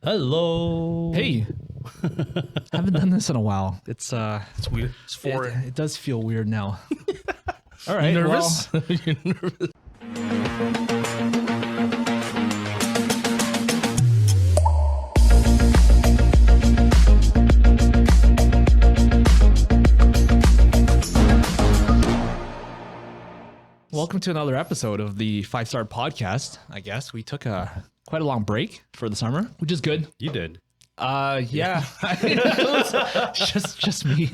Hello. Hey, haven't done this in a while. It's weird. It's foreign. It does feel weird now. All right, You nervous? You're nervous. Welcome to another episode of the 5-Star Podcast. I guess we took quite a long break for the summer, which is good. You did. Yeah, it was just me.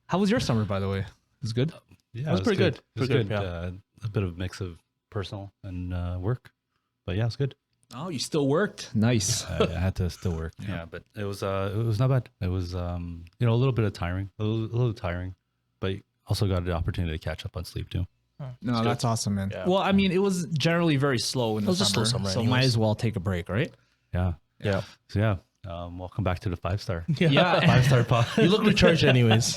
How was your summer, by the way? It was good. Yeah, It was pretty good. It was Pretty good. good, yeah. A bit of mix of personal and work, but yeah, it's good. Oh, you still worked? Nice. I had to still work. Yeah, but it was not bad. It was a little bit of tiring, a little tiring, but also got the opportunity to catch up on sleep too. No, that's awesome, man. Yeah. Well, I mean, it was generally very slow in the was a slow summer, summer so might anyways. as well take a break, right? Yeah. Yeah. So yeah, welcome back to the 5-Star. Yeah. 5-Star pod. You look recharged anyways.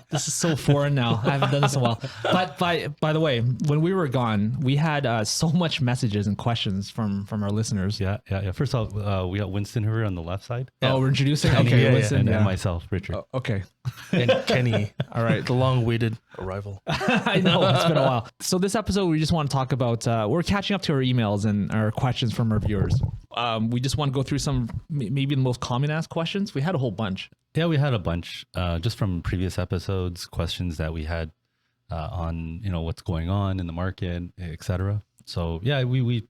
This is so foreign now. I haven't done this in a while. But by the way, when we were gone, we had so much messages and questions from our listeners. Yeah. First off, we got Winston here on the left side. Oh, we're introducing. Kenny, Okay, yeah, listen. and Yeah. myself, Richard. Oh, okay. And Kenny. All right. The long-awaited arrival. I know it's been a while. So this episode, we just want to talk about. We're catching up to our emails and our questions from our viewers. We just want to go through some maybe the most common asked questions. We had a whole bunch. Yeah, we had a bunch just from previous episodes, questions that we had on what's going on in the market, etc. So yeah,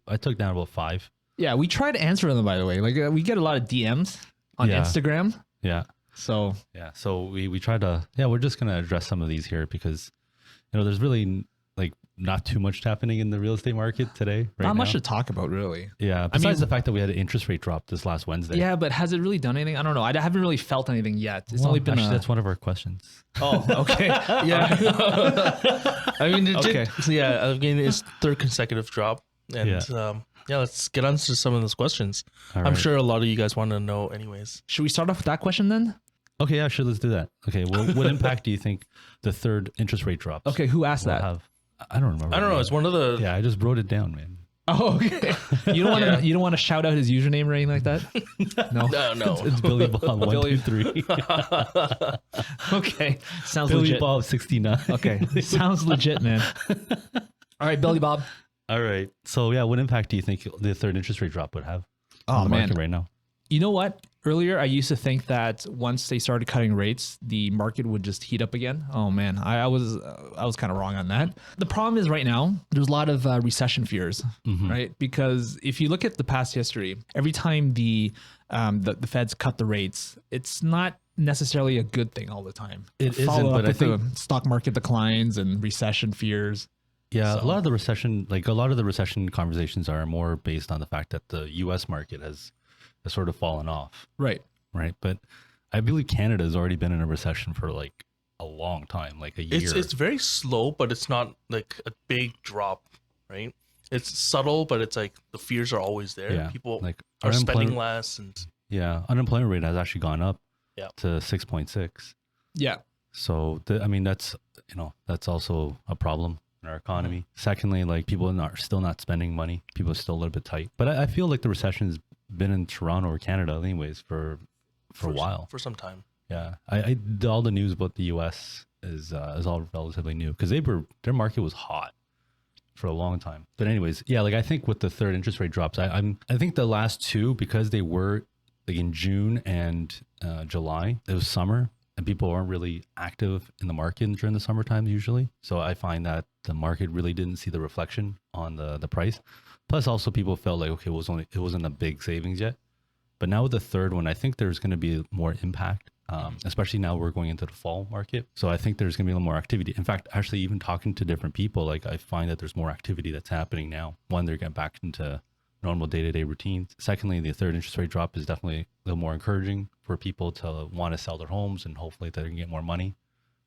I took down about 5. Yeah, we try to answer them. By the way, like we get a lot of DMs on Yeah. Instagram. Yeah, So so we try to we're just gonna address some of these here because there's really like not too much happening in the real estate market today. Right not much now. to talk about, really. Yeah, besides the fact that we had an interest rate drop this last Wednesday. Yeah, but has it really done anything? I don't know. I haven't really felt anything yet. It's Well, only been actually, that's one of our questions. Oh, okay. Yeah. I mean, it Okay. did, yeah, again, it's third consecutive drop. And let's get on to some of those questions. All I'm right. sure a lot of you guys want to know anyways. Should we start off with that question then? Okay, yeah, sure, let's do that. Okay, well, what impact do you think the third interest rate drops? Okay, who asked will that? have? I don't remember. I don't know. It's one of the... Yeah, I just wrote it down, man. Oh, okay. You don't want to. You don't want to shout out his username or anything like that. No. No. It's Billy Bob Billy- 123. Okay. Sounds Billy legit. Bob 69. Okay. Sounds legit, man. All right, Billy Bob. All right. So yeah, what impact do you think the third interest rate drop would have Oh on the man. market right now? You know what? Earlier, I used to think that once they started cutting rates, the market would just heat up again. Oh man, I was kind of wrong on that. The problem is right now there's a lot of recession fears, right? Because if you look at the past history, every time the Feds cut the rates, it's not necessarily a good thing all the time. It Follow isn't, up but I with think the stock market declines and recession fears. yeah, So- a lot of the recession conversations are more based on the fact that the U.S. market has sort of fallen off, Right. right? But I believe Canada has already been in a recession for like a long time, like a year. It's very slow, but it's not like a big drop, right? It's subtle, but it's like the fears are always there. Yeah, People like are spending unemployment- less, and Yeah, unemployment rate has actually gone up Yeah. to 6.6. Yeah. So I mean that's also a problem in our economy. Secondly, like people are still not spending money. People are still a little bit tight. But I feel like the recession's been in Toronto or Canada anyways for a while. for some time. Yeah, all the news about the U.S. is all relatively new because their market was hot for a long time. But anyways, yeah, like I think with the third interest rate drops, I think the last two, because they were like in June and July, it was summer and people weren't really active in the market during the summertime usually. So I find that the market really didn't see the reflection on the price. Plus also people felt like, okay, it wasn't a big savings yet. But now with the third one, I think there's going to be more impact, especially now we're going into the fall market. So I think there's going to be a little more activity. In fact, actually even talking to different people, like I find that there's more activity that's happening now. One, they're getting back into normal day-to-day routines. Secondly, the third interest rate drop is definitely a little more encouraging for people to want to sell their homes and hopefully they can get more money,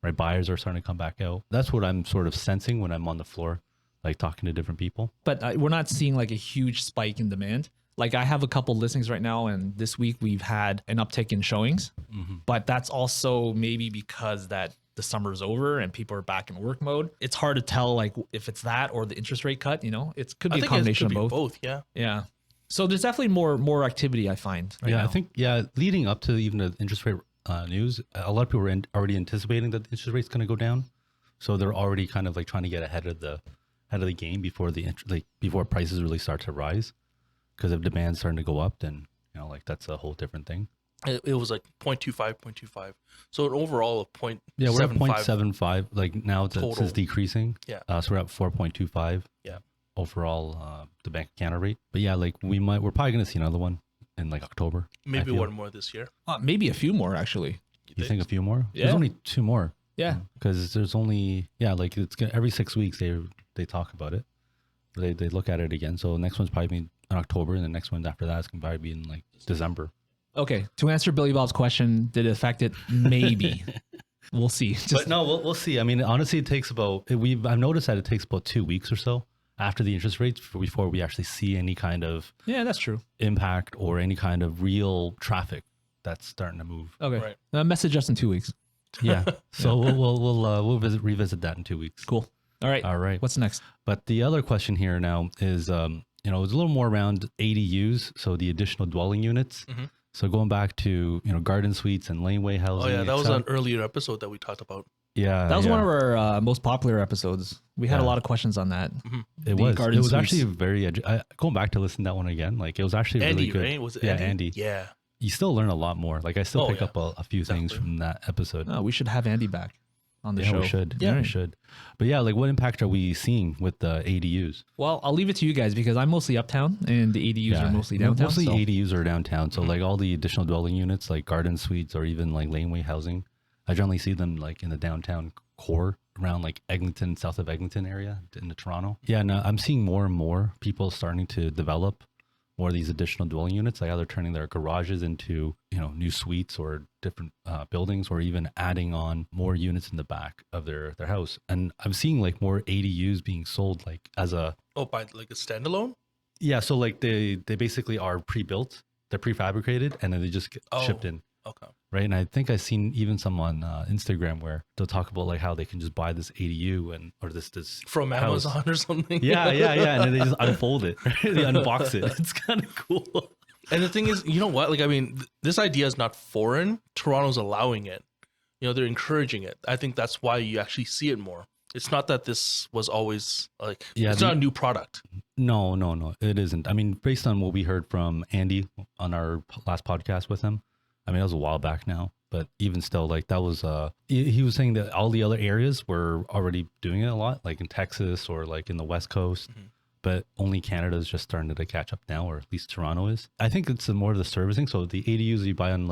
right? Buyers are starting to come back out. That's what I'm sort of sensing when I'm on the floor, like talking to different people. But we're not seeing like a huge spike in demand. Like I have a couple listings right now, and this week we've had an uptick in showings. But that's also maybe because that the summer's over and people are back in work mode. It's hard to tell like if it's that or the interest rate cut. It could be a combination it could of be both. both. Yeah. Yeah. So there's definitely more activity, I find. Right yeah, now. I think leading up to even the interest rate news, a lot of people were already anticipating that the interest rate's going to go down, so they're already kind of like trying to get ahead of the game before before prices really start to rise, because if demand's starting to go up, then like that's a whole different thing. It was like 0.25. So an overall of 0.75. Yeah, we're at 0.75. Like now it's decreasing. Yeah. So we're at 4.25. Yeah. Overall, the Bank of Canada rate. But yeah, like we're probably going to see another one in like October. Maybe one more this year. Maybe a few more actually. You think a few more? Yeah. There's only 2 more. Yeah. Because there's only like every 6 weeks they talk about it. They look at it again. So the next one's probably in October, and the next one after that is going to probably be in like December. Okay, to answer Billy Bob's question, did it affect it? Maybe. We'll see. But no, we'll see. I mean, honestly, it takes I've noticed that it takes about 2 weeks or so after the interest rates before we actually see any kind of that's true. impact or any kind of real traffic that's starting to move. Okay, message us in 2 weeks. Yeah. So we'll revisit that in 2 weeks. Cool. All right. What's next? But the other question here now is, it's a little more around ADUs, so the additional dwelling units. Mm-hmm. So going back to garden suites and laneway housing. Oh yeah, that was an earlier episode that we talked about. Yeah, that was one of our most popular episodes. We had a lot of questions on that. Mm-hmm. It was actually very going back to listen to that one again. Like it was actually Andy, really good. Right? Was it Andy? Andy. Yeah. You still learn a lot more. Like I still pick up a few things from that episode. Oh, we should have Andy back on the show. We should. Yeah, we should. But yeah, like what impact are we seeing with the ADUs? Well, I'll leave it to you guys because I'm mostly uptown and the ADUs are mostly downtown. Mostly ADUs are downtown. So like all the additional dwelling units, like garden suites or even like laneway housing, I generally see them like in the downtown core around like Eglinton, south of Eglinton area in the Toronto. Yeah, no, I'm seeing more and more people starting to develop more of these additional dwelling units, like either turning their garages into new suites or different buildings, or even adding on more units in the back of their house. And I'm seeing like more ADUs being sold like as a by like a standalone. Yeah, so like they basically are pre-built, they're prefabricated, and then they just get shipped in. Okay. Right, and I think I've seen even some on Instagram where they'll talk about like how they can just buy this ADU or this from house. Amazon or something. Yeah, and then they just unfold it, they unbox it. It's kind of cool. And the thing is, you know what? Like, I mean, this idea is not foreign. Toronto's allowing it. They're encouraging it. I think that's why you actually see it more. It's not that this was always like, it's not a new product. No, it isn't. I mean, based on what we heard from Andy on our last podcast with him, I mean, that was a while back now, but even still, like that was, he was saying that all the other areas were already doing it a lot, like in Texas or like in the West Coast, but only Canada is just starting to catch up now, or at least Toronto is. I think it's more of the servicing. So the ADUs you buy on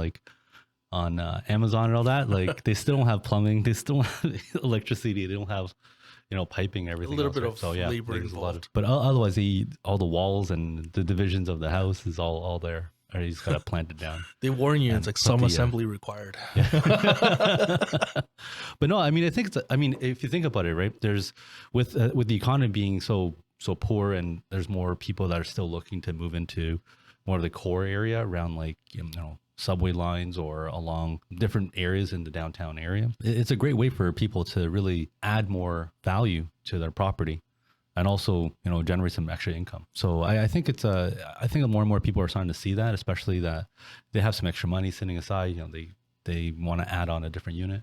Amazon and all that, like they still don't have plumbing, they still don't have electricity, they don't have, piping, everything. A little bit else, of right? labor involved. But otherwise, all the walls and the divisions of the house is all there. Or you just got to plant it down. They warn you, it's like some assembly required. Yeah. But no, I mean, if you think about it, right, there's with the economy being so poor, and there's more people that are still looking to move into more of the core area around like, subway lines or along different areas in the downtown area. It's a great way for people to really add more value to their property. And also, generate some extra income. So I think I think more and more people are starting to see that, especially that they have some extra money sitting aside. They want to add on a different unit,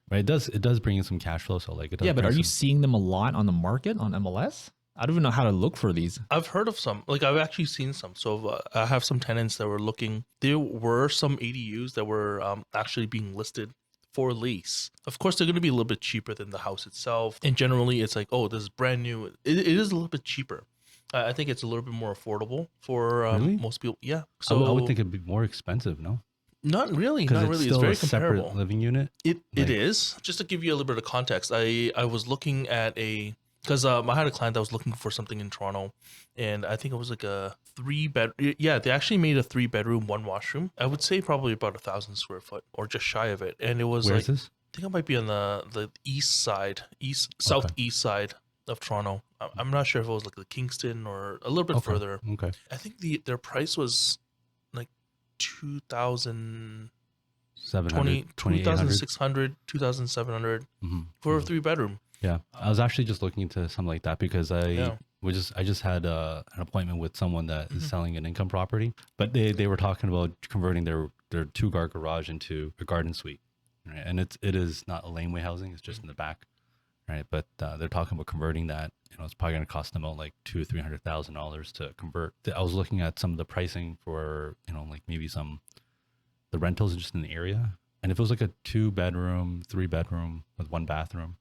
right? It does bring in some cash flow. So like it does. Yeah, but are you seeing them a lot on the market on MLS? I don't even know how to look for these. I've heard of some. Like I've actually seen some. So I have some tenants that were looking. There were some ADUs that were actually being listed for lease. Of course, they're going to be a little bit cheaper than the house itself. And generally, it's like, oh, this is brand new. It is a little bit cheaper. I think it's a little bit more affordable for really? Most people. Yeah. So I would think it'd be more expensive, no? Not really. Because Not it's really. still It's very a comparable. separate living unit. It is. Just to give you a little bit of context, I was looking at because I had a client that was looking for something in Toronto, and I think it was like a 3-bed. Yeah, they actually made a 3-bedroom, 1 washroom. I would say probably about 1,000 square foot or just shy of it. And it was Where like, is this? I think it might be on the east side, southeast side of Toronto. I'm not sure if it was like the Kingston or a little bit further. Okay. I think their price was like 2,000. 2,600, 2,700 for a 3-bedroom. Yeah, I was actually just looking into something like that because I just had an appointment with someone that is selling an income property, but they were talking about converting their 2-car garage into a garden suite, right? And it is not a laneway housing; it's just in the back, right? But they're talking about converting that. It's probably going to cost them about like $200,000 or $300,000 to convert. I was looking at some of the pricing for like maybe the rentals just in the area, and if it was like a 2-bedroom, 3-bedroom with 1 bathroom,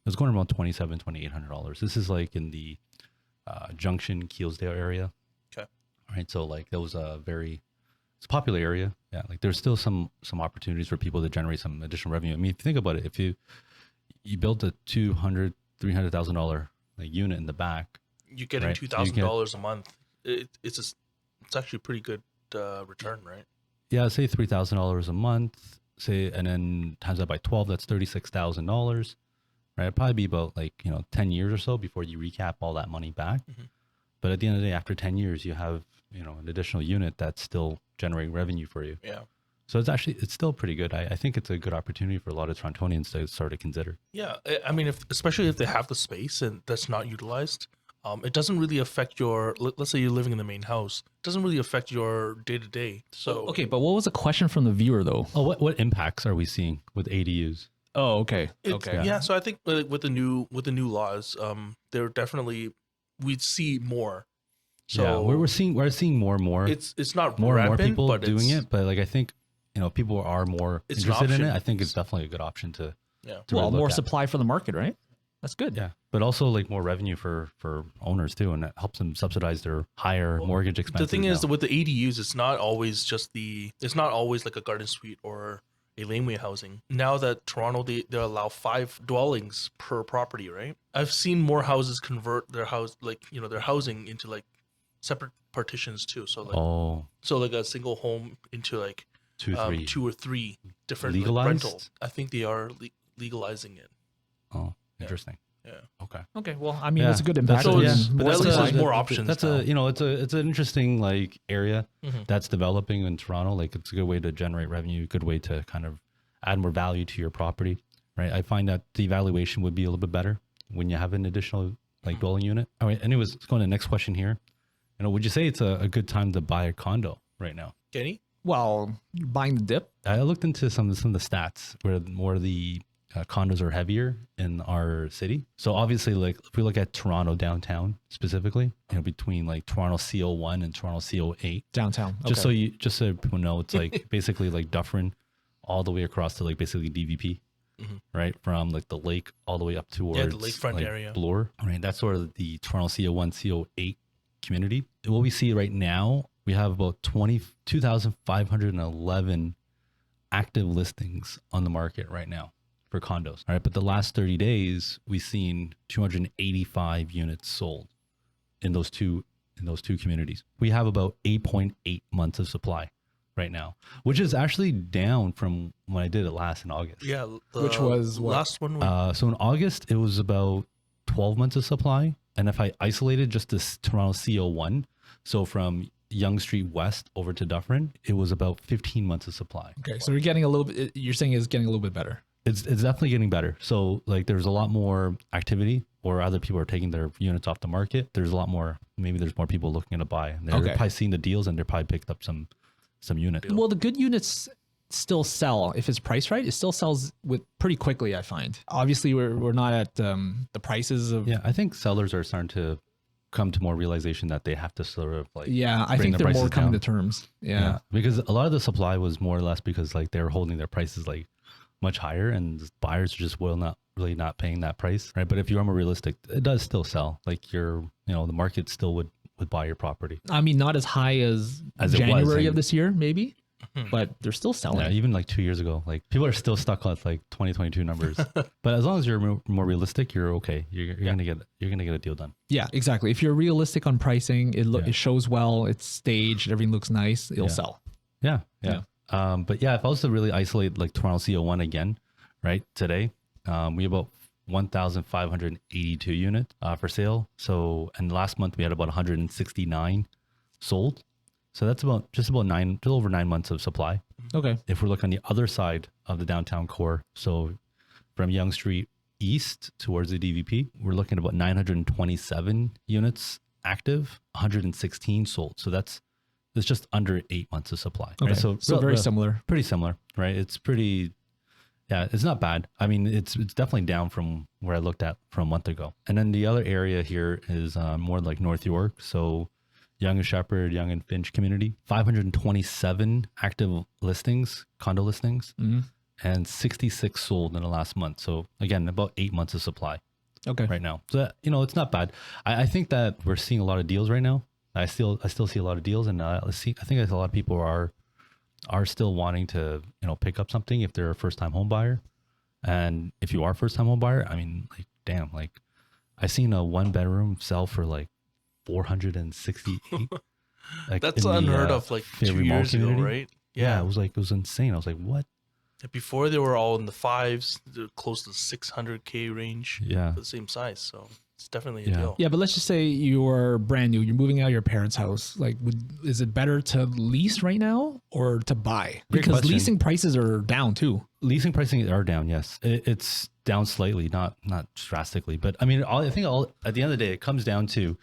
it was going around $2,800. This is like in the Junction, Keelsdale area. Okay. Right. So like that was it's a popular area. Yeah. Like there's still some opportunities for people to generate some additional revenue. I mean, if you think about it, if you built a $300,000 like unit in the back, you get right? $2,000 a month. It's actually a pretty good return, right? Yeah. Say $3,000 a month, and then times that by 12, that's $36,000. Right. It'd probably be about 10 years or so before you recap all that money back. Mm-hmm. But at the end of the day, after 10 years, you have, an additional unit that's still generating revenue for you. Yeah. So it's still pretty good. I think it's a good opportunity for a lot of Torontonians to sort of consider. Yeah. I mean, especially if they have the space and that's not utilized, it doesn't really affect let's say you're living in the main house. It doesn't really affect your day to day. So, Okay, but what was the question from the viewer though? Oh, what impacts are we seeing with ADUs? Oh, okay. Okay. Yeah. So I think with the new laws, there definitely we'd see more. So yeah, we're seeing more and more. It's not more and more rampant, people but doing it, but I think people are more It's an interested in it. option. I think it's definitely a good option to yeah. to Well, really look more at. supply for the market, right? That's good. Yeah, but also more revenue for owners too, and it helps them subsidize their higher mortgage expenses. The thing is now. with the ADUs, it's not always it's not always like a garden suite or a laneway housing. Now that Toronto, they allow 5 dwellings per property, right? I've seen more houses convert their house, their housing into separate partitions too. So like a single home into 2, 3. 2 or 3 different Legalized? rental. I think they are legalizing it. Oh, interesting. Yeah. Okay. Okay. Well, I mean, Yeah. that's a good impact. So it's- and but more at least supply. there's more options That's now. it's an interesting area Mhm. that's developing in Toronto. It's a good way to generate revenue, good way to kind of add more value to your property, right? I find that the valuation would be a little bit better when you have an additional dwelling unit. All right. Anyways, let's go on to the next question here. Would you say it's a good time to buy a condo right now? Kenny? Well, you're buying the dip. I looked into some of the stats where more of the condos are heavier in our city. So obviously, if we look at Toronto downtown specifically, between Toronto CO1 and Toronto CO8, Downtown. just Okay. so people know, it's basically Dufferin all the way across to basically DVP, right? From the lake all the way up towards the lakefront area. Bloor, right? That's sort of the Toronto CO1, CO8 community. What we see right now, we have about 22,511 active listings on the market right now for condos. All right. But the last 30 days, we've seen 285 units sold in those two communities. We have about 8.8 months of supply right now, which is actually down from when I did it last in August. Yeah. Which was what? last one? Was, So in August, it was about 12 months of supply. And if I isolated just this Toronto CO1, so from Yonge Street West over to Dufferin, it was about 15 months of supply. Okay. So you're getting a little bit. You're saying it's getting a little bit better. It's definitely getting better. So there's a lot more activity, or other people are taking their units off the market. There's a lot more. Maybe there's more people looking to buy. And they're Okay. probably seeing the deals, and they're probably picked up some units. Well, the good units still sell if it's priced right. It still sells with pretty quickly. I find. Obviously, we're not at the prices of. Yeah, I think sellers are starting to come to more realization that they have to sort of Yeah, I bring think the they're more prices coming down. to terms. Yeah. Because a lot of the supply was more or less because they were holding their prices much higher, and buyers are just not paying that price, right? But if you're more realistic, it does still sell. The market still would buy your property. I mean, not as high as As it was, January and- of this year, maybe, but they're still selling. Yeah, even 2 years ago, people are still stuck on 2022 numbers. But as long as you're more realistic, you're okay. You're gonna get a deal done. Yeah, exactly. If you're realistic on pricing, it shows well, it's staged, everything looks nice, it'll sell. Yeah. But yeah, if I was to really isolate Toronto CO1 again, right, today, we have about 1,582 units for sale. So, and last month we had about 169 sold. So that's just over 9 months of supply. Okay. If we're looking on the other side of the downtown core, so from Yonge Street east towards the DVP, we're looking at about 927 units active, 116 sold. So that's just under 8 months of supply. Okay. Right? So Very similar. Pretty similar, right? It's pretty, yeah, it's not bad. I mean, it's definitely down from where I looked at from a month ago. And then the other area here is more like North York. So Young and Shepherd, Young and Finch community, 527 active listings, condo listings, and 66 sold in the last month. So again, about 8 months of supply right now. So that, it's not bad. I think that we're seeing a lot of deals right now. I still see a lot of deals, and I think a lot of people are still wanting to pick up something if they're a first time home buyer. And if you are a first time home buyer, I mean, like, damn, like I seen a 1-bedroom sell for like 468. Like That's unheard of, like 2 years ago, right? Yeah, it was insane. I was like, what? Before they were all in the fives, they're close to 600K range. Yeah, for the same size. So it's definitely a deal. Yeah, but let's just say you're brand new. You're moving out of your parents' house. Like, is it better to lease right now or to buy? Great Because question. leasing prices are down too. Leasing pricing are down. Yes, it's down slightly, not drastically. But I mean, I think at the end of the day, it comes down to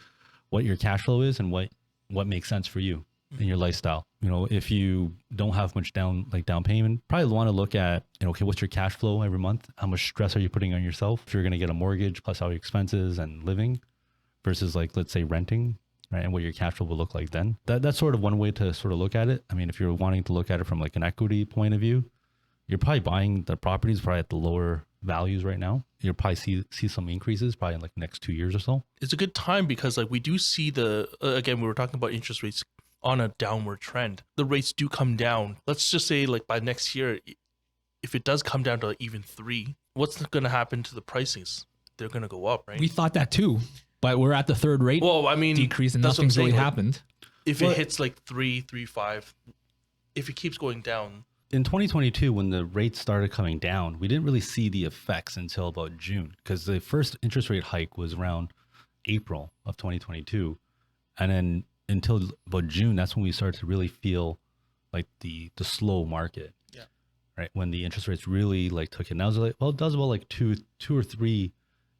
what your cash flow is and what makes sense for you and your lifestyle. If you don't have much down payment, probably want to look at, okay, what's your cash flow every month? How much stress are you putting on yourself if you're going to get a mortgage plus all your expenses and living versus like, let's say renting, right? And what your cash flow will look like then. That's sort of one way to sort of look at it. I mean, if you're wanting to look at it from like an equity point of view, you're probably buying the properties probably at the lower values right now. You'll probably see some increases probably in like next 2 years or so. It's a good time because like we do see again, we were talking about interest rates on a downward trend. The rates do come down. Let's just say like by next year, if it does come down to even 3, what's going to happen to the pricings? They're going to go up, right? We thought that too, but we're at the third rate decrease and that's what I'm nothing's really saying, like, happened. If it hits like 3.5, if it keeps going down. In 2022, when the rates started coming down, we didn't really see the effects until about June because the first interest rate hike was around April of 2022. And then until about June, that's when we started to really feel like the slow market. Yeah. Right. When the interest rates really like took it. Now it was like, well, it does about like two or three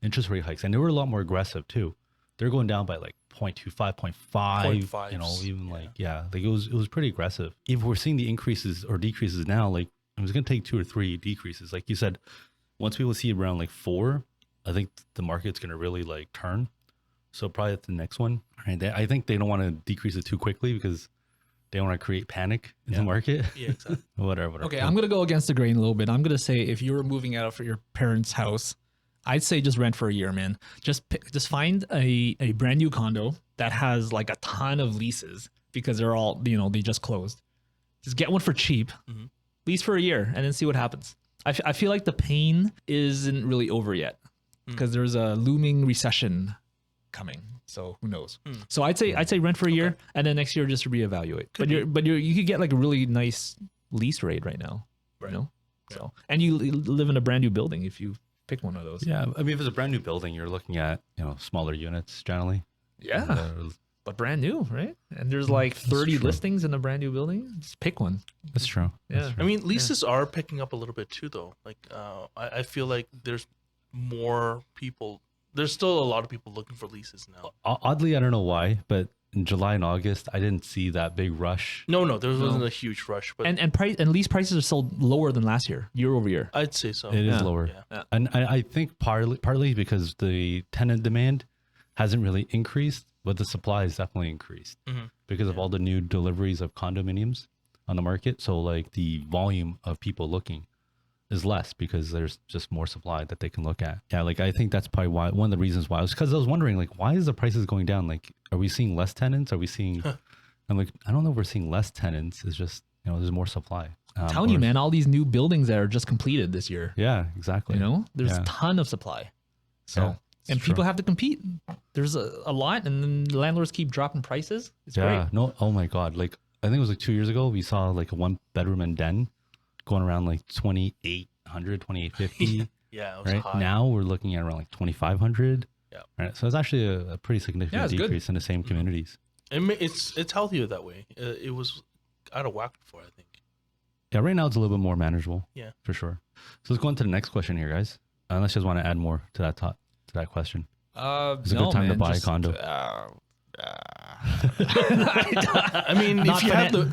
interest rate hikes. And they were a lot more aggressive too. They're going down by like 0.25, 0.5, even like it was pretty aggressive. If we're seeing the increases or decreases now, like it was going to take 2 or 3 decreases. Like you said, once people see around like 4, I think the market's going to really like turn. So probably at the next one, right? I think they don't want to decrease it too quickly because they want to create panic in the market. Yeah, exactly. whatever. Okay, I'm going to go against the grain a little bit. I'm going to say if you were moving out of your parents' house, I'd say just rent for a year, man. Just find a brand new condo that has like a ton of leases because they're all, they just closed. Just get one for cheap, lease for a year, and then see what happens. I feel like the pain isn't really over yet because there's a looming recession coming. So who knows? So I'd say rent for a year and then next year just reevaluate. But you could get like a really nice lease rate right now, Right. So and you live in a brand new building if you pick one of those. Yeah, I mean, if it's a brand new building, you're looking at smaller units generally. Yeah, but brand new, right? And there's like 30 true. listings in a brand new building. Just pick one. That's true. Yeah. That's true. I mean, leases are picking up a little bit too, though. Like, I feel like there's more people. There's still a lot of people looking for leases now. Oddly, I don't know why, but in July and August, I didn't see that big rush. No, there wasn't a huge rush, but And lease prices are still lower than last year over year. I'd say so. It is Yeah. lower. Yeah. And I think partly because the tenant demand hasn't really increased, but the supply has definitely increased because of all the new deliveries of condominiums on the market. So like the volume of people looking is less because there's just more supply that they can look at. Yeah, like I think that's probably why, one of the reasons why, was because I was wondering like, why is the prices going down? Like, are we seeing less tenants? Are we seeing, I'm like, I don't know if we're seeing less tenants. It's just, there's more supply. I'm telling you, man, all these new buildings that are just completed this year, Yeah, exactly. there's Yeah. a ton of supply. So, Yeah, and it's people true. have to compete. There's a lot, and then landlords keep dropping prices. It's Yeah, great. no, oh my God. Like, I think it was like 2 years ago, we saw like a 1-bedroom and den going around like 2,800, 2,850. Yeah, it was Right high. now we're looking at around like 2,500. Yeah. Right. So it's actually a pretty significant Yeah, it's good. decrease in the same communities. It's healthier that way. It was out of whack before, I think. Yeah. Right now it's a little bit more manageable. Yeah. For sure. So let's go on to the next question here, guys. Unless you just want to add more to that question. It's a no, good time to man, buy a just, condo. I mean, Not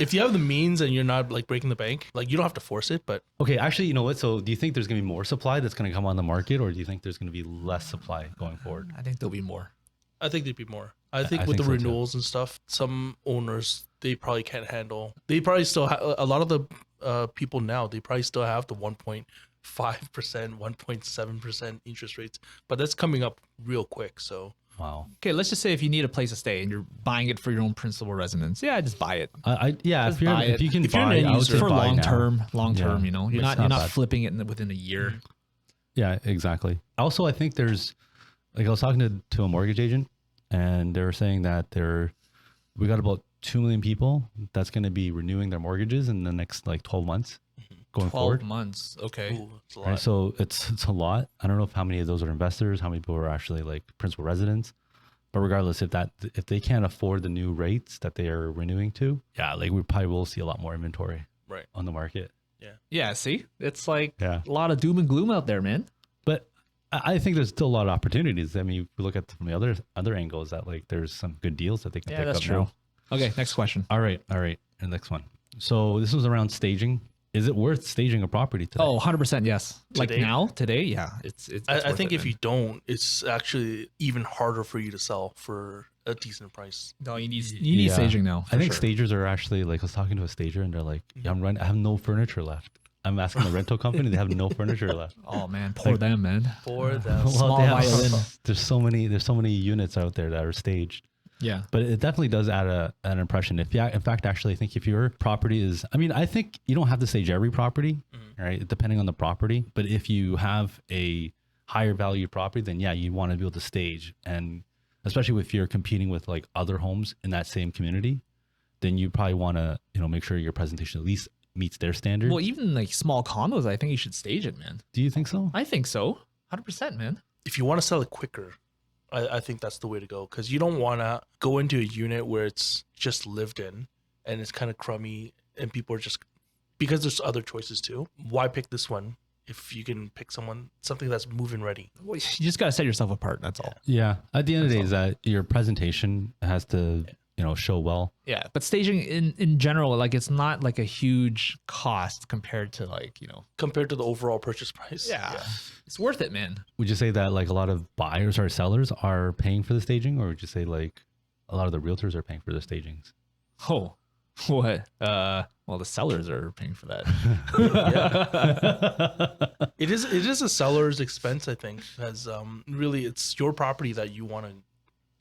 if you have the means and you're not like breaking the bank, like you don't have to force it, but Okay, actually, you know what? So do you think there's going to be more supply that's going to come on the market, or do you think there's going to be less supply going forward? I think there'll be more. I think there'd be more. I think I with think the so, too. renewals and stuff, some owners they probably can't handle. They probably still have a lot of the people now. They probably still have the 1.5%, 1.7% interest rates, but that's coming up real quick. So Wow. Okay, let's just say if you need a place to stay and you're buying it for your own principal residence, yeah, just buy it. Yeah, Just if buy if it. you can If you're an buy, end I would user- say For buy long now. term, Yeah. you know, you're It's not bad. flipping it within a year. Yeah, exactly. Also, I think there's like I was talking to a mortgage agent, and they were saying that we got about 2 million people that's going to be renewing their mortgages in the next like 12 months going 12 forward. months. Okay. ooh, it's a lot. Right, so it's a lot. I don't know how many of those are investors, how many people are actually like principal residents. But regardless, if they can't afford the new rates that they are renewing to, yeah, like we probably will see a lot more inventory Right. on the market. Yeah, see? It's like Yeah. a lot of doom and gloom out there, man. But I think there's still a lot of opportunities. I mean, if we look at it from the other angles, that like there's some good deals that they can Yeah, pick that's up true. now. Okay, next question. All right. And the next one. So this was around staging. Is it worth staging a property today? Oh, 100% yes. Like Today? now, today, yeah. It's I worth think it, if man. you don't, it's actually even harder for you to sell for a decent price. No, you need Yeah. staging now. I think sure. stagers are actually like I was talking to a stager and they're like, yeah, I have no furniture left. I'm asking the rental company, they have no furniture left. Oh man, poor them, man. For them. Well, Small they have- violin. There's so many units out there that are staged. Yeah. But it definitely does add an impression. In fact, actually, I think if your property is, I mean, I think you don't have to stage every property, right? Depending on the property. But if you have a higher value property, then yeah, you want to be able to stage. And especially if you're competing with like other homes in that same community, then you probably want to, make sure your presentation at least meets their standard. Well, even like small condos, I think you should stage it, man. Do you think so? I think so. 100%, man. If you want to sell it quicker, I think that's the way to go, because you don't want to go into a unit where it's just lived in and it's kind of crummy and people are just, because there's other choices too. Why pick this one if you can pick something that's move-in ready? Well, you just got to set yourself apart. That's all. Yeah. At the end of the day, is that your presentation has to, show well. Yeah. But staging in general, like it's not like a huge cost compared to like, Compared to the overall purchase price. it's worth it, man. Would you say that like a lot of buyers or sellers are paying for the staging, or would you say like a lot of the realtors are paying for the stagings? Oh, what? Well, the sellers are paying for that. It is a seller's expense, I think, because really it's your property that you want to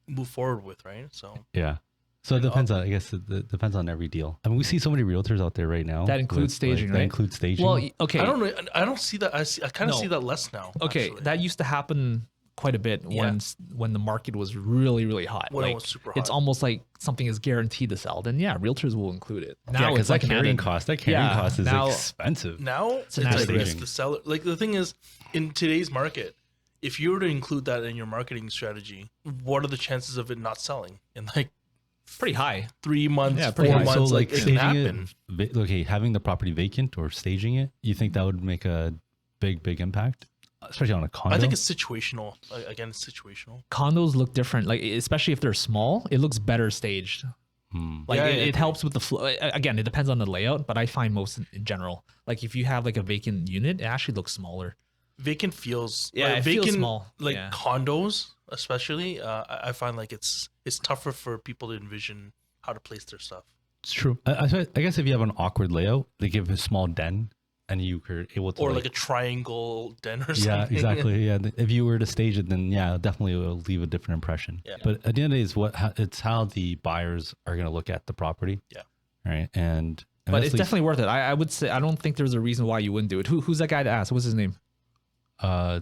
move forward with, right? So Yeah. So it depends on, I guess it depends on every deal. I mean, we see so many realtors out there right now That includes with, staging, that right? includes staging. Well, okay. I don't know. I don't see that. I kind of No. see that less now. Okay, actually. that used to happen quite a bit Yeah. when the market was really, really hot. When it Like, was super It's hot. almost like something is guaranteed to sell. Then yeah, realtors will include it. yeah, Now because it's that like an carrying added- cost, is now- expensive. Now it's an like added it's risk. the seller. Like the thing is, in today's market, if you were to include that in your marketing strategy, what are the chances of it not selling in like pretty high. 3 months, Yeah, 4 pretty high. months? So Like like it can staging happen. it, okay, having the property vacant or staging it, you think that would make a big impact, especially on a condo? I think it's situational. Again, it's situational. Condos look different, like especially if they're small. It looks better staged. Like Yeah, it yeah. helps with the flow. Again, it depends on the layout, but I find most in general, like if you have like a vacant unit, it actually looks smaller. Vacant feels Yeah, like it feels vacant, small. like Yeah. condos, especially. I find like it's tougher for people to envision how to place their stuff. It's true. I guess if you have an awkward layout, they give a small den, and you are able to Or like a triangle den or something. yeah, exactly. Yeah, if you were to stage it, then yeah, definitely it will leave a different impression. Yeah. But at the end of the day, it's how the buyers are going to look at the property. Yeah. Right. And But that's it's the- definitely worth it. I would say I don't think there's a reason why you wouldn't do it. Who's that guy to ask? What's his name? I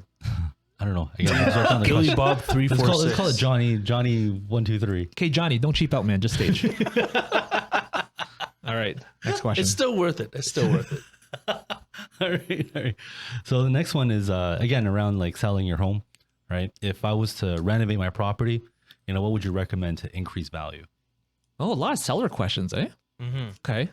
don't know. I guess it's on the Billy question. Bob Let's call it 346. Johnny 123. Okay, Johnny, don't cheap out, man. Just stage. All right, next question. It's still worth it. It's still worth it. All right. So the next one is again around like selling your home, right? If I was to renovate my property, what would you recommend to increase value? Oh, a lot of seller questions, eh? Mm-hmm. Okay.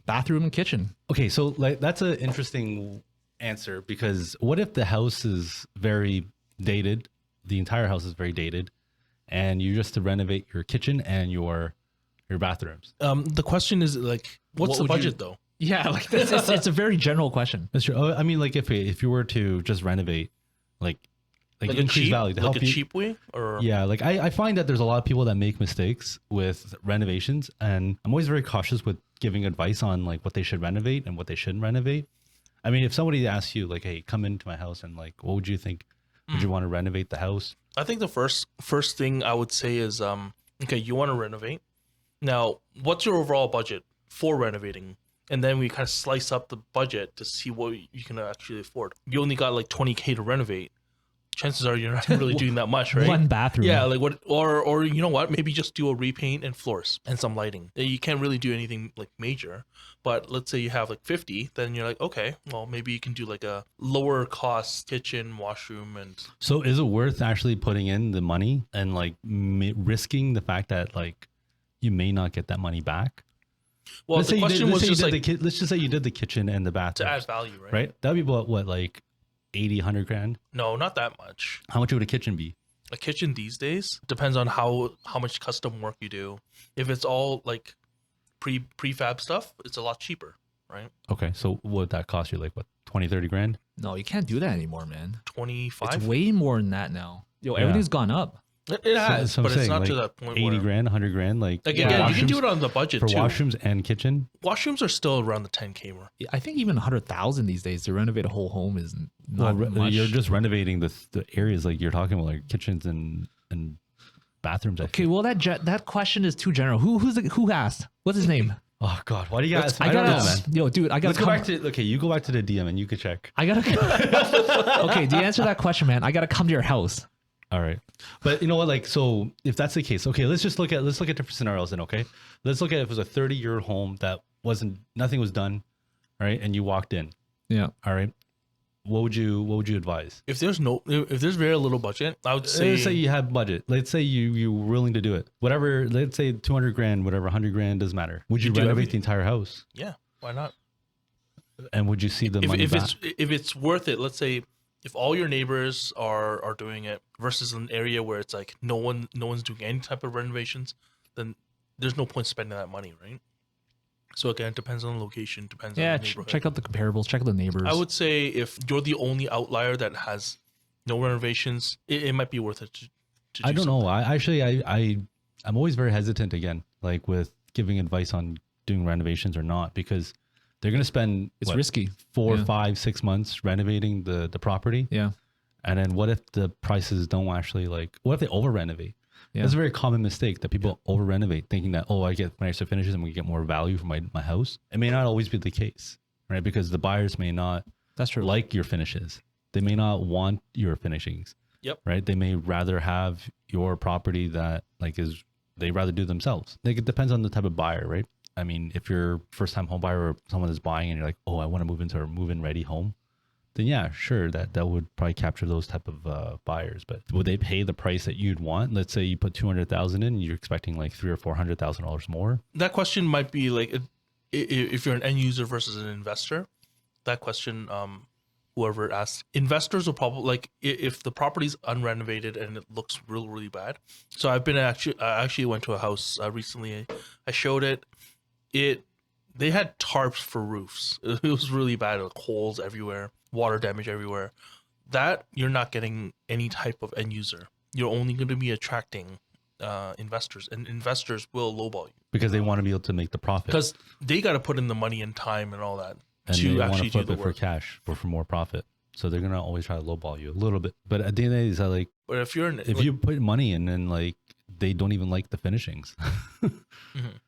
Bathroom and kitchen. Okay, so like that's an interesting answer, because what if the house is very dated, the entire house is very dated, and you just to renovate your kitchen and your bathrooms? The question is like, what's What the would you- budget though? Yeah, like it's a very general question. That's true. I mean, like if you were to just renovate, like Like a increase cheap, value to like help a you. cheap way, or Yeah, like I find that there's a lot of people that make mistakes with renovations, and I'm always very cautious with giving advice on like what they should renovate and what they shouldn't renovate. I mean, if somebody asks you like, "Hey, come into my house," and like, what would you think? Would you want to renovate the house? I think the first thing I would say is okay, you want to renovate. Now, what's your overall budget for renovating? And then we kind of slice up the budget to see what you can actually afford. You only got like 20K to renovate. Chances are you're not really doing that much, right? One bathroom. Yeah, like what, or you know what? Maybe just do a repaint and floors and some lighting. You can't really do anything like major, but let's say you have like 50, then you're like, okay, well maybe you can do like a lower cost kitchen, washroom, and So is it worth actually putting in the money and like risking the fact that like you may not get that money back? well, Let's the say you did- question let's was say you just did like the let's just say you did the kitchen and the to bathroom, add value, right? right? That'd be about what, like 80, 100 grand? No, not that much. How much would a kitchen be? A kitchen these days depends on how much custom work you do. If it's all like prefab stuff, it's a lot cheaper, right? Okay, so what would that cost you? Like what, 20, 30 grand? No, you can't do that anymore, man. 25. It's way more than that now. Yo, Yeah. everything's gone up. It has, So I'm but it's saying, not like, to that point 80 where grand, 100 grand? Like like Yeah. again, you can do washrooms- it on the budget for too. washrooms and kitchen? Washrooms are still around the 10K mark. I think even 100,000 these days to renovate a whole home is not much. You're just renovating the areas like you're talking about, like kitchens and bathrooms. I Okay, think. well that question is too general. Who asked? What's his name? Oh God, why do you guys? I don't gotta, know, man. yo, dude, I gotta Let's go come. back to okay. You go back to the DM and you could check. I gotta. Okay, to answer that question, man, I gotta come to your house. All right, but you know what? Like, so if that's the case, okay, let's look at different scenarios. Then, okay, let's look at if it was a 30-year home that nothing was done, all right, and you walked in, Yeah. all right. What would you advise? If there's very little budget, I would say Let's say you have budget. Let's say you were willing to do it. Whatever. Let's say 200 grand, whatever, 100 grand doesn't matter. Would you do renovate everything. the entire house? yeah, why not? And would you see the money If back? it's worth it, let's say if all your neighbors are doing it versus an area where it's like no one's doing any type of renovations, then there's no point spending that money, right? So again, it depends on the location, depends Yeah. on the neighborhood. Check out the comparables. Check out the neighbors. I would say if you're the only outlier that has no renovations, it might be worth it to do I don't know. something. I'm always very hesitant again, like with giving advice on doing renovations or not, because they're going to spend It's what, risky. 4, Yeah. 5, 6 months renovating the property. Yeah. And then what if the prices don't actually what if they over renovate? Yeah. That's a very common mistake that people over renovate, thinking that, oh, I get nicer finishes and we get more value for my house. It may not always be the case, right? Because the buyers may not That's true. like your finishes. They may not want your finishings. Yep. Right. They may rather have your property that they rather do themselves. Like it depends on the type of buyer, right? I mean, if you're first time home buyer or someone is buying and you're like, oh, I want to move into a move-in ready home, then yeah, sure, that would probably capture those type of buyers. But would they pay the price that you'd want? Let's say you put 200,000 in, and you're expecting like $300,000 or $400,000 more. That question might be like if you're an end user versus an investor. That question, whoever asks, investors will probably like if the property's unrenovated and it looks really really bad. So I actually went to a house recently. I showed it. They had tarps for roofs. It was really bad. Like holes everywhere, water damage everywhere. That you're not getting any type of end user. You're only going to be attracting investors, and investors will lowball you Because they want to be able to make the profit. because they got to put in the money and time and all that And to they want actually to do flip the it for work. cash or for more profit. So they're going to always try to lowball you a little bit. But at the end of the day, it's like, But if you're if you put money in and like they don't even like the finishings,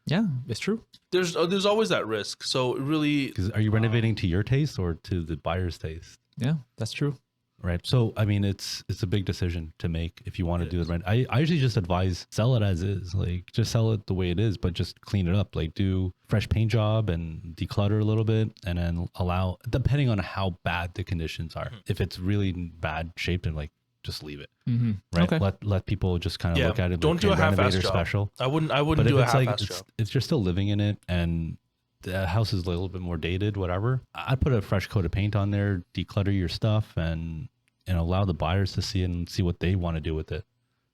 Yeah, it's true. there's always that risk. So it really, because are you renovating to your taste or to the buyer's taste? Yeah, that's true. Right. So I mean, it's a big decision to make if you want to It do is. the rent. I usually just advise sell it as is, like just sell it the way it is, but just clean it up, like do fresh paint job and declutter a little bit, and then allow, depending on how bad the conditions are. If it's really bad shape, then like just leave it. Mm-hmm. Right. Okay. Let people just kind of Yeah, look at it. don't like, do a okay, half-ass renovator job. special. I wouldn't But if do a it's like half-ass job. if you're still living in it and the house is a little bit more dated, whatever, I'd put a fresh coat of paint on there, declutter your stuff, and allow the buyers to see it and see what they want to do with it.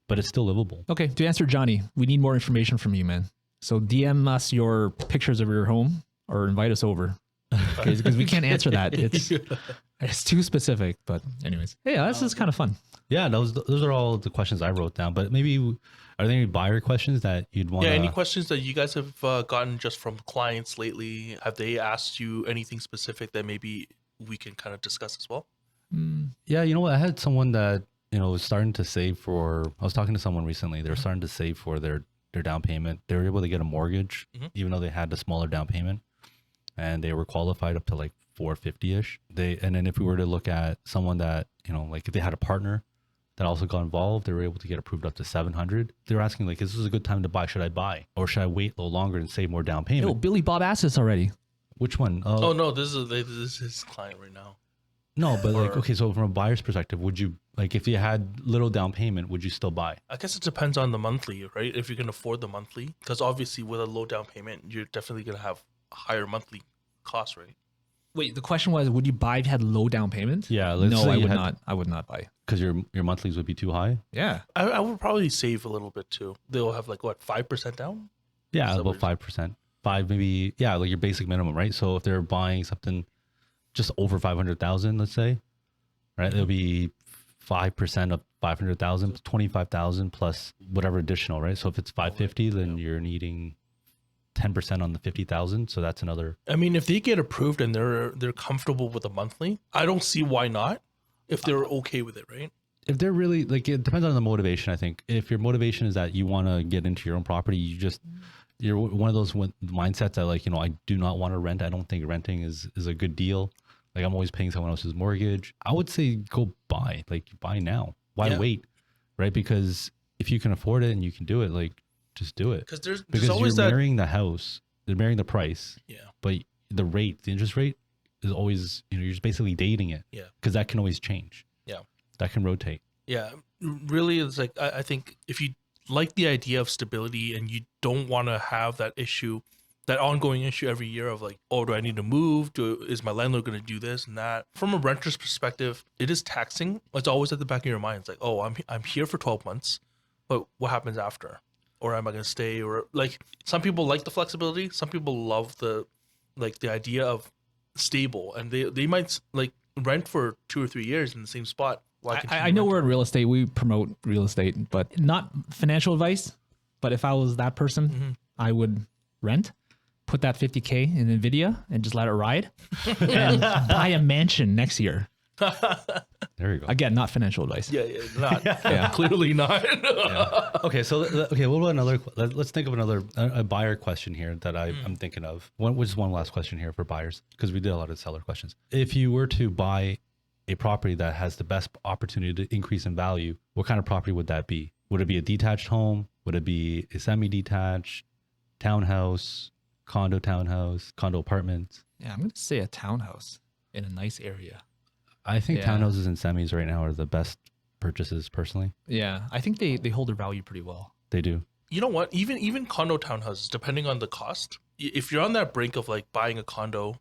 But it's still livable. Okay, to answer Johnny, we need more information from you, man. So DM us your pictures of your home or invite us over. Because we can't answer that. It's too specific. But anyways, yeah, this is kind of fun. Yeah, those are all the questions I wrote down. But maybe, are there any buyer questions that you'd want? Yeah, any questions that you guys have gotten just from clients lately? Have they asked you anything specific that maybe we can kind of discuss as well? Yeah, you know what? I had someone that, was starting to save for, I was talking to someone recently. They're starting to save for their down payment. They were able to get a mortgage, even though they had a smaller down payment. And they were qualified up to like 450-ish. And then if we were to look at someone that, like if they had a partner that also got involved, they were able to get approved up to 700. They were asking like, is this a good time to buy? Should I buy? Or should I wait a little longer and save more down payment? Yo, Billy Bob asked this already. Which one? Oh no, this is his client right now. No, but like, okay, so from a buyer's perspective, would you, like if you had little down payment, would you still buy? I guess it depends on the monthly, right? If you can afford the monthly, because obviously with a low down payment, you're definitely going to have higher monthly cost, right? Wait, the question was, would you buy if you had low down payment? Yeah. No, I would not. I would not buy. Because your monthlies would be too high? Yeah. I would probably save a little bit too. They'll have like, what, 5% down? Yeah, about 5%. 5 maybe, yeah, like your basic minimum, right? So if they're buying something just over 500,000, let's say, right? It'll be 5% of 500,000, 25,000 plus whatever additional, right? So if it's 550, then you're needing 10% on the 50,000. So that's another. I mean, if they get approved and they're comfortable with a monthly, I don't see why not. If they're okay with it, right? If they're really like, it depends on the motivation. I think if your motivation is that you want to get into your own property, you're one of those mindsets that like, I do not want to rent. I don't think renting is a good deal. Like I'm always paying someone else's mortgage. I would say go buy, like buy now. Why wait? Right? Because if you can afford it and you can do it, like just do it. Because there's you're always that marrying the house, they're marrying the price. Yeah. But the interest rate is always, you're just basically dating it. Yeah. Because that can always change. Yeah. That can rotate. Yeah. Really, it's like, I think if you like the idea of stability and you don't want to have that issue, that ongoing issue every year of like, oh, do I need to move? Is my landlord going to do this and that? From a renter's perspective, it is taxing. It's always at the back of your mind. It's like, oh, I'm here for 12 months, but what happens after? Or am I going to stay? Or like some people like the flexibility. Some people love the idea of stable, and they might like rent for 2 or 3 years in the same spot. I know we're in real estate. We promote real estate, but not financial advice. But if I was that person, I would rent, put that 50K in NVIDIA and just let it ride and buy a mansion next year. There you go. Again, not financial advice. Yeah, clearly not. Okay, so what about another? Let's think of a buyer question here that I'm thinking of. One last question here for buyers, because we did a lot of seller questions. If you were to buy a property that has the best opportunity to increase in value, what kind of property would that be? Would it be a detached home? Would it be a semi-detached townhouse, condo apartments? Yeah, I'm going to say a townhouse in a nice area. I think townhouses and semis right now are the best purchases personally. Yeah, I think they hold their value pretty well. They do. You know what? Even condo townhouses, depending on the cost, if you're on that brink of like buying a condo,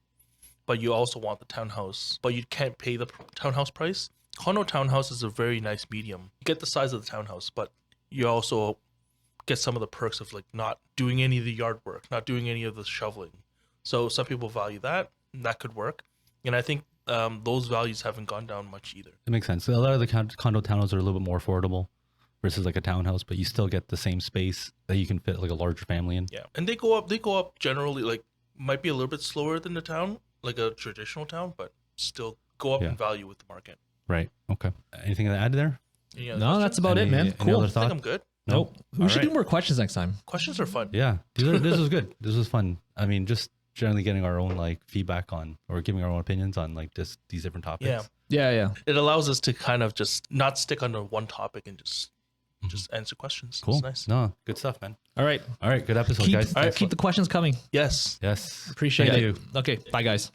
but you also want the townhouse, but you can't pay the townhouse price, condo townhouse is a very nice medium. You get the size of the townhouse, but you also get some of the perks of like not doing any of the yard work, not doing any of the shoveling. So some people value that. That could work. And I think those values haven't gone down much either. It makes sense. So a lot of the condo townhouses are a little bit more affordable versus like a townhouse, but you still get the same space that you can fit like a larger family in. Yeah. And they go up generally, like might be a little bit slower than the town, like a traditional town, but still go up in value with the market. Right. Okay. Anything to add there? No, that's about it, man. Any other I thought? think I'm good. Nope. We should do more questions next time. Questions are fun. Yeah. This was good. This was fun. I mean, just generally getting our own like feedback on, or giving our own opinions on like just these different topics. Yeah. It allows us to kind of just not stick on one topic and just answer questions. Cool. It's nice. No, good stuff, man. All right. Good episode, guys. Keep the questions coming. Yes. Yes. Appreciate Thank it. you. Okay. Bye, guys.